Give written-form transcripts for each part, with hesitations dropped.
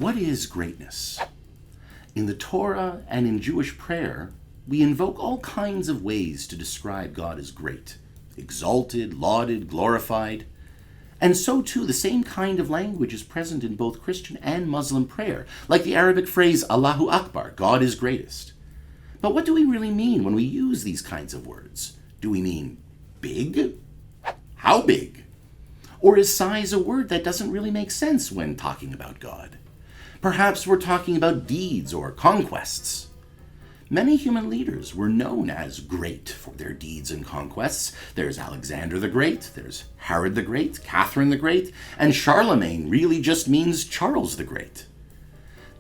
What is greatness? In the Torah and in Jewish prayer, we invoke all kinds of ways to describe God as great, exalted, lauded, glorified. And so too, the same kind of language is present in both Christian and Muslim prayer, like the Arabic phrase Allahu Akbar, God is greatest. But what do we really mean when we use these kinds of words? Do we mean big? How big? Or is size a word that doesn't really make sense when talking about God? Perhaps we're talking about deeds or conquests. Many human leaders were known as great for their deeds and conquests. There's Alexander the Great, there's Herod the Great, Catherine the Great, and Charlemagne really just means Charles the Great.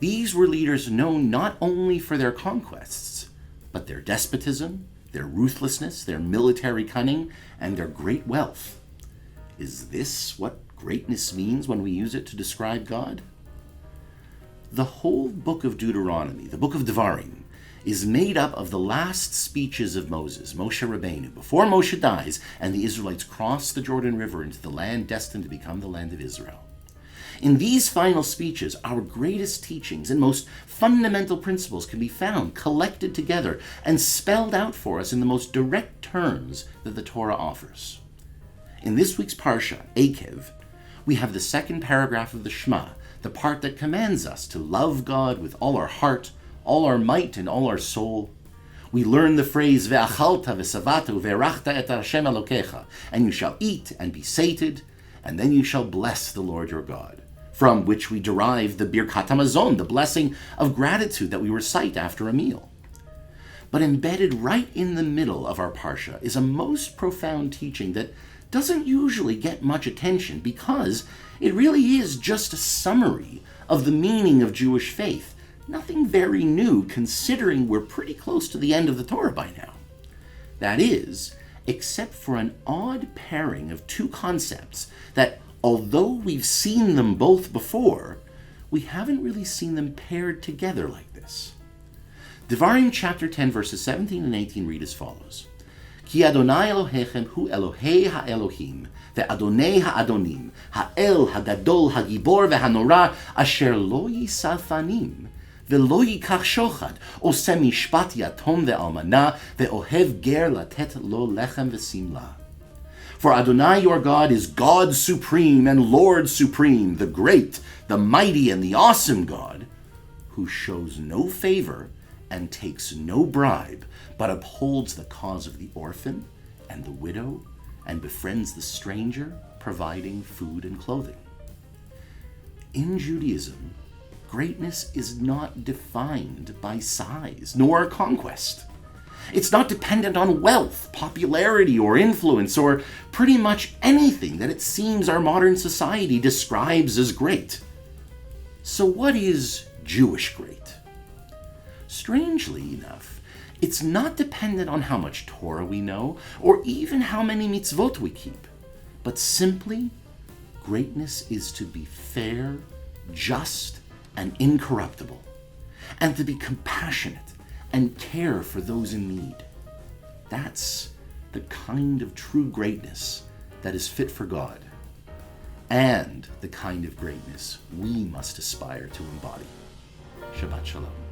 These were leaders known not only for their conquests, but their despotism, their ruthlessness, their military cunning, and their great wealth. Is this what greatness means when we use it to describe God? The whole book of Deuteronomy, the book of Devarim, is made up of the last speeches of Moses, Moshe Rabbeinu, before Moshe dies and the Israelites cross the Jordan River into the land destined to become the land of Israel. In these final speeches, our greatest teachings and most fundamental principles can be found, collected together, and spelled out for us in the most direct terms that the Torah offers. In this week's Parsha, Eikev, we have the second paragraph of the Shema, the part that commands us to love God with all our heart, all our might, and all our soul. We learn the phrase, Ve'achalta ve'savata ve'erachta et Hashem Elokecha, and you shall eat and be sated, and then you shall bless the Lord your God, from which we derive the Birkat HaMazon, the blessing of gratitude that we recite after a meal. But embedded right in the middle of our Parsha is a most profound teaching that doesn't usually get much attention because it really is just a summary of the meaning of Jewish faith. Nothing very new, considering we're pretty close to the end of the Torah by now. That is, except for an odd pairing of two concepts that, although we've seen them both before, we haven't really seen them paired together like this. Devarim chapter 10, verses 17 and 18 read as follows. Ki Adonai Elohechem hu Elohei ha'Elohim, ve'Adonai ha'Adonim, ha'el ha'gadol ha'gibor ve'hanora, asher lo yisalfanim, ve'lo yikach shochad, oseh mishpat yatom ve'almana, ve'ohev ger latet lo lechem ve'simla. For Adonai your God is God supreme and Lord supreme, the great, the mighty, and the awesome God, who shows no favor and takes no bribe, but upholds the cause of the orphan and the widow, and befriends the stranger, providing food and clothing. In Judaism, greatness is not defined by size nor conquest. It's not dependent on wealth, popularity, or influence, or pretty much anything that it seems our modern society describes as great. So what is Jewish great? Strangely enough, it's not dependent on how much Torah we know, or even how many mitzvot we keep, but simply, greatness is to be fair, just, and incorruptible, and to be compassionate and care for those in need. That's the kind of true greatness that is fit for God, and the kind of greatness we must aspire to embody. Shabbat Shalom.